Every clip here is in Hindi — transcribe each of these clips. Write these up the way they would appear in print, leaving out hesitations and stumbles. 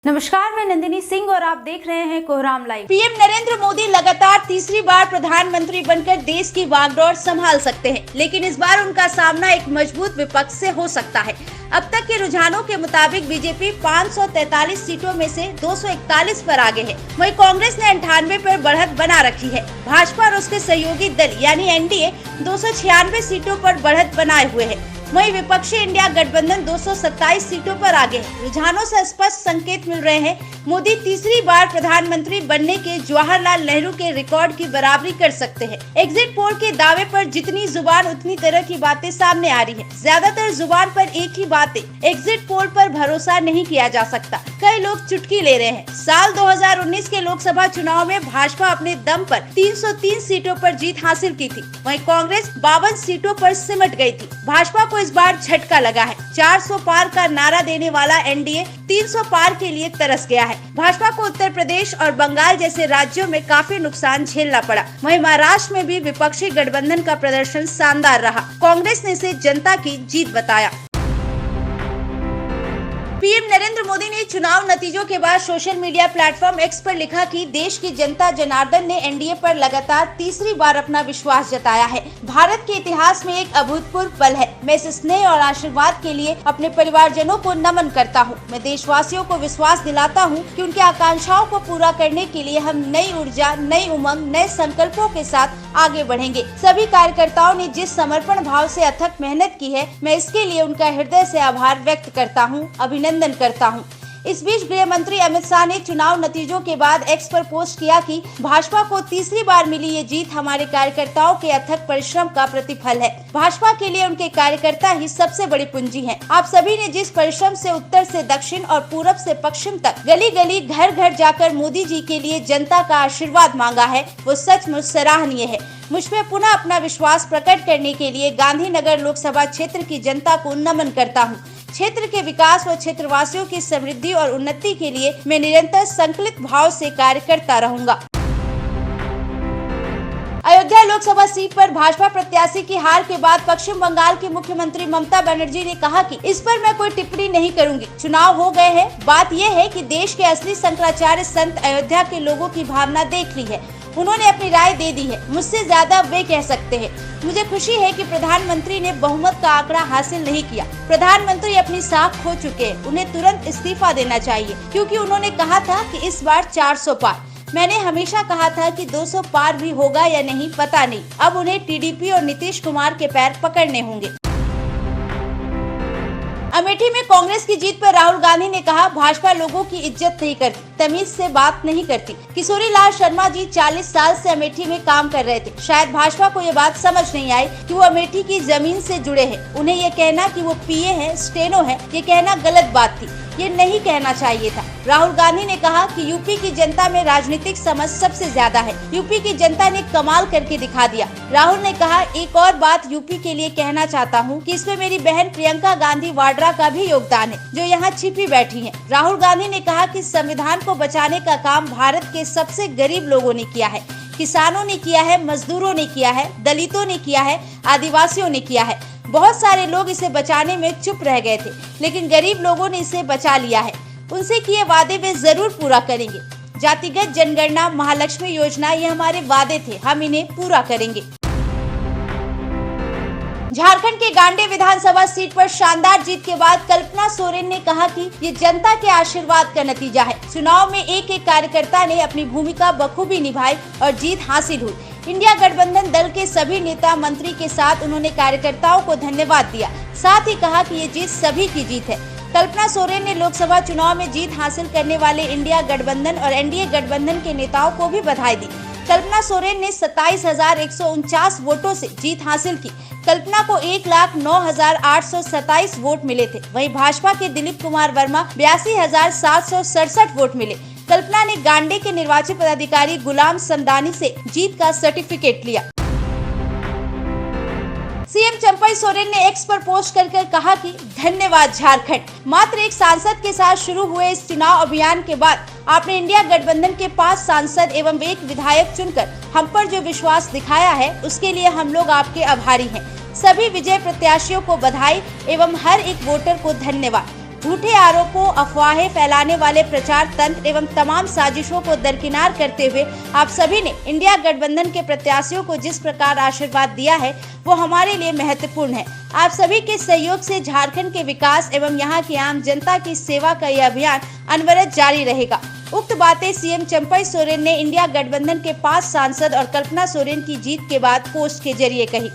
नमस्कार, मैं नंदिनी सिंह और आप देख रहे हैं कोहराम लाइव। पीएम नरेंद्र मोदी लगातार तीसरी बार प्रधानमंत्री बनकर देश की वागडोर संभाल सकते हैं, लेकिन इस बार उनका सामना एक मजबूत विपक्ष से हो सकता है। अब तक के रुझानों के मुताबिक बीजेपी 543 सीटों में से 241 पर आगे है। वहीं कांग्रेस ने 98 पर बढ़त बना रखी है। भाजपा और उसके सहयोगी दल यानी एनडीए 296 सीटों पर बढ़त बनाए हुए है। वहीं विपक्षी इंडिया गठबंधन 227 सीटों पर आगे है। रुझानों से स्पष्ट संकेत मिल रहे हैं। मोदी तीसरी बार प्रधानमंत्री बनने के जवाहरलाल नेहरू के रिकॉर्ड की बराबरी कर सकते हैं। एग्जिट पोल के दावे पर जितनी जुबान उतनी तरह की बातें सामने आ रही है। ज्यादातर जुबान पर एक ही बात है, एग्जिट पोल पर भरोसा नहीं किया जा सकता। कई लोग चुटकी ले रहे हैं। साल 2019 के लोकसभा चुनाव में भाजपा अपने दम पर 303 सीटों पर जीत हासिल की थी। वहीं कांग्रेस 52 सीटों पर सिमट गई थी। भाजपा को इस बार झटका लगा है। 400 पार का नारा देने वाला एनडीए 300 पार के लिए तरस गया है। भाजपा को उत्तर प्रदेश और बंगाल जैसे राज्यों में काफी नुकसान झेलना पड़ा। वहीं महाराष्ट्र में भी विपक्षी गठबंधन का प्रदर्शन शानदार रहा। कांग्रेस ने इसे जनता की जीत बताया। पीएम नरेंद्र मोदी ने चुनाव नतीजों के बाद सोशल मीडिया प्लेटफॉर्म एक्स पर लिखा कि देश की जनता जनार्दन ने एनडीए पर लगातार तीसरी बार अपना विश्वास जताया है। भारत के इतिहास में एक अभूतपूर्व पल है। मैं इस स्नेह और आशीर्वाद के लिए अपने परिवारजनों को नमन करता हूं। मैं देशवासियों को विश्वास दिलाता हूं कि उनकी आकांक्षाओं को पूरा करने के लिए हम नई ऊर्जा, नई उमंग, नए संकल्पों के साथ आगे बढ़ेंगे। सभी कार्यकर्ताओं ने जिस समर्पण भाव से अथक मेहनत की है, मैं इसके लिए उनका हृदय से आभार व्यक्त करता हूं, अभिनंदन करता हूं। इस बीच गृह मंत्री अमित शाह ने चुनाव नतीजों के बाद एक्स पर पोस्ट किया कि भाजपा को तीसरी बार मिली ये जीत हमारे कार्यकर्ताओं के अथक परिश्रम का प्रतिफल है। भाजपा के लिए उनके कार्यकर्ता ही सबसे बड़ी पूंजी हैं। आप सभी ने जिस परिश्रम से उत्तर से दक्षिण और पूरब से पश्चिम तक गली गली घर घर जाकर मोदी जी के लिए जनता का आशीर्वाद मांगा है, वो सचमुच सराहनीय है। मुझ पे पुनः अपना विश्वास प्रकट करने के लिए गांधीनगर लोकसभा क्षेत्र की जनता को नमन करता हूँ। क्षेत्र के विकास व क्षेत्रवासियों की समृद्धि और उन्नति के लिए मैं निरंतर संकलित भाव से कार्य करता रहूंगा। अयोध्या लोकसभा सीट पर भाजपा प्रत्याशी की हार के बाद पश्चिम बंगाल की मुख्यमंत्री ममता बनर्जी ने कहा कि इस पर मैं कोई टिप्पणी नहीं करूंगी। चुनाव हो गए हैं। बात यह है कि देश के असली शंकराचार्य संत अयोध्या के लोगों की भावना देख ली है। उन्होंने अपनी राय दे दी है। मुझसे ज्यादा वे कह सकते हैं। मुझे खुशी है कि प्रधानमंत्री ने बहुमत का आंकड़ा हासिल नहीं किया। प्रधानमंत्री अपनी साख खो चुके हैं। उन्हें तुरंत इस्तीफा देना चाहिए, क्योंकि उन्होंने कहा था कि इस बार 400 पार। मैंने हमेशा कहा था कि 200 पार भी होगा या नहीं पता नहीं। अब उन्हें टीडीपी और नीतीश कुमार के पैर पकड़ने होंगे। अमेठी में कांग्रेस की जीत पर राहुल गांधी ने कहा, भाजपा लोगों की इज्जत नहीं करती, तमीज से बात नहीं करती। किशोरी लाल शर्मा जी 40 साल से अमेठी में काम कर रहे थे। शायद भाजपा को ये बात समझ नहीं आई कि वो अमेठी की जमीन से जुड़े हैं। उन्हें ये कहना कि वो पीए हैं, स्टेनो है, ये कहना गलत बात थी। ये नहीं कहना चाहिए था। राहुल गांधी ने कहा कि यूपी की जनता में राजनीतिक समझ सबसे ज्यादा है। यूपी की जनता ने कमाल करके दिखा दिया। राहुल ने कहा, एक और बात यूपी के लिए कहना चाहता हूँ कि इसमें मेरी बहन प्रियंका गांधी वाड्रा का भी योगदान है, जो यहाँ छिपी बैठी है। राहुल गांधी ने कहा कि संविधान को बचाने का काम भारत के सबसे गरीब लोगों ने किया है। किसानों ने किया है, मजदूरों ने किया है, दलितों ने किया है, आदिवासियों ने किया है। बहुत सारे लोग इसे बचाने में चुप रह गए थे, लेकिन गरीब लोगों ने इसे बचा लिया है। उनसे किए वादे वे जरूर पूरा करेंगे। जातिगत जनगणना, महालक्ष्मी योजना, ये हमारे वादे थे, हम इन्हें पूरा करेंगे। झारखंड के गांडे विधानसभा सीट पर शानदार जीत के बाद कल्पना सोरेन ने कहा कि ये जनता के आशीर्वाद का नतीजा है। चुनाव में एक एक कार्यकर्ता ने अपनी भूमिका बखूबी निभाई और जीत हासिल हुई। इंडिया गठबंधन दल के सभी नेता मंत्री के साथ उन्होंने कार्यकर्ताओं को धन्यवाद दिया। साथ ही कहा कि ये जीत सभी की जीत है। कल्पना सोरेन ने लोकसभा चुनाव में जीत हासिल करने वाले इंडिया गठबंधन और एनडीए गठबंधन के नेताओं को भी बधाई दी। कल्पना सोरेन ने 27,149 वोटों से जीत हासिल की। कल्पना को 1,09,827 वोट मिले थे। वहीं भाजपा के दिलीप कुमार वर्मा 82,767 वोट मिले। कल्पना ने गांडे के निर्वाची पदाधिकारी गुलाम समदानी से जीत का सर्टिफिकेट लिया। सीएम चंपई सोरेन ने एक्स पर पोस्ट कर कहा कि धन्यवाद झारखंड। मात्र एक सांसद के साथ शुरू हुए इस चुनाव अभियान के बाद आपने इंडिया गठबंधन के 5 सांसद एवं 1 विधायक चुनकर हम पर जो विश्वास दिखाया है, उसके लिए हम लोग आपके आभारी हैं। सभी विजय प्रत्याशियों को बधाई एवं हर एक वोटर को धन्यवाद। झूठे आरोपों, अफवाहें फैलाने वाले प्रचार तंत्र एवं तमाम साजिशों को दरकिनार करते हुए आप सभी ने इंडिया गठबंधन के प्रत्याशियों को जिस प्रकार आशीर्वाद दिया है वो हमारे लिए महत्वपूर्ण है। आप सभी के सहयोग से झारखंड के विकास एवं यहाँ की आम जनता की सेवा का यह अभियान अनवरत जारी रहेगा। उक्त बातें सीएम चंपई सोरेन ने इंडिया गठबंधन के 5 सांसद और कल्पना सोरेन की जीत के बाद पोस्ट के जरिए कही।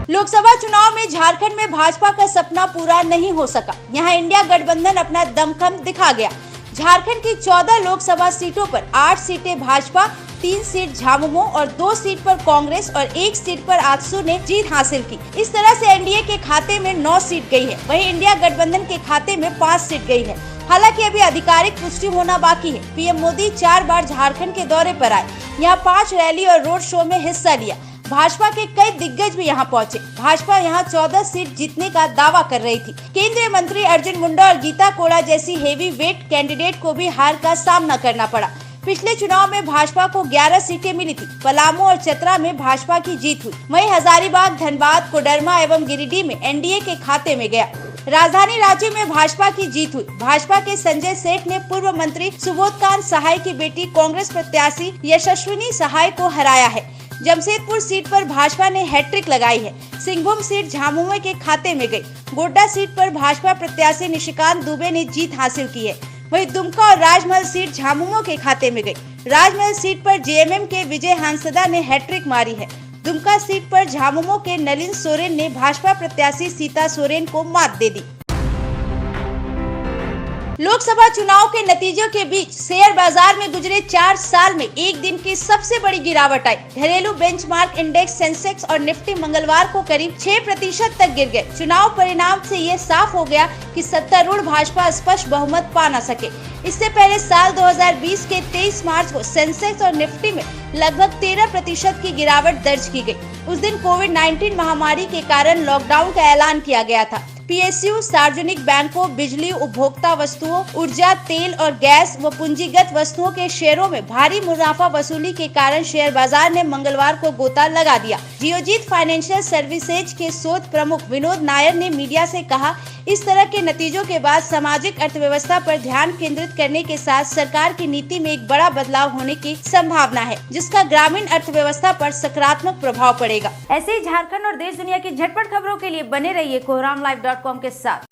लोकसभा चुनाव में झारखंड में भाजपा का सपना पूरा नहीं हो सका। यहाँ इंडिया गठबंधन अपना दमखम दिखा गया। झारखंड की 14 लोकसभा सीटों पर 8 सीटें भाजपा, 3 सीट झामुमो और 2 सीट पर कांग्रेस और 1 सीट पर आजसू ने जीत हासिल की। इस तरह से एनडीए के खाते में 9 सीट गई है, वहीं इंडिया गठबंधन के खाते में 5 सीट गई है। हालांकि अभी आधिकारिक पुष्टि होना बाकी है। पीएम मोदी 4 बार झारखंड के दौरे पर आए, यहाँ 5 रैली और रोड शो में हिस्सा लिया। भाजपा के कई दिग्गज भी यहाँ पहुंचे। भाजपा यहाँ 14 सीट जीतने का दावा कर रही थी। केंद्रीय मंत्री अर्जुन मुंडा और गीता कोड़ा जैसी हेवी वेट कैंडिडेट को भी हार का सामना करना पड़ा। पिछले चुनाव में भाजपा को 11 सीटें मिली थी। पलामू और चतरा में भाजपा की जीत हुई, वहीं हजारीबाग, धनबाद, कोडरमा एवं गिरिडीह में एनडीए के खाते में गया। राजधानी रांची में भाजपा की जीत हुई। भाजपा के संजय सेठ ने पूर्व मंत्री सुबोधकांत सहाय की बेटी कांग्रेस प्रत्याशी यशस्विनी सहाय को हराया है। जमशेदपुर सीट पर भाजपा ने हैट्रिक लगाई है। सिंहभूम सीट झामुमो के खाते में गई। गोड्डा सीट पर भाजपा प्रत्याशी निशिकांत दुबे ने जीत हासिल की है। वहीं दुमका और राजमहल सीट झामुमो के खाते में गई। राजमहल सीट पर जेएमएम के विजय हांसदा ने हैट्रिक मारी है। दुमका सीट पर झामुमो के नलिन सोरेन ने भाजपा प्रत्याशी सीता सोरेन को मात दे दी। लोकसभा चुनाव के नतीजों के बीच शेयर बाजार में गुजरे 4 साल में एक दिन की सबसे बड़ी गिरावट आई। घरेलू बेंचमार्क इंडेक्स सेंसेक्स और निफ्टी मंगलवार को करीब 6% तक गिर गए। चुनाव परिणाम से ये साफ हो गया कि सत्तारूढ़ भाजपा स्पष्ट बहुमत पा न सके। इससे पहले साल 2020 के 23 मार्च को सेंसेक्स और निफ्टी में लगभग 13% की गिरावट दर्ज की गई। उस दिन कोविड-19 महामारी के कारण लॉकडाउन का ऐलान किया गया था। पीएसयू, सार्वजनिक बैंकों, बिजली, उपभोक्ता वस्तुओं, ऊर्जा, तेल और गैस व पूंजीगत वस्तुओं के शेयरों में भारी मुनाफा वसूली के कारण शेयर बाजार ने मंगलवार को गोता लगा दिया। जियोजीत फाइनेंशियल सर्विसेज के शोध प्रमुख विनोद नायर ने मीडिया से कहा, इस तरह के नतीजों के बाद सामाजिक अर्थव्यवस्था पर ध्यान केंद्रित करने के साथ सरकार की नीति में एक बड़ा बदलाव होने की संभावना है, जिसका ग्रामीण अर्थव्यवस्था पर सकारात्मक प्रभाव पड़ेगा। ऐसे ही झारखंड और देश दुनिया की झटपट खबरों के लिए बने रहिए कोहरामलाइव.com के साथ।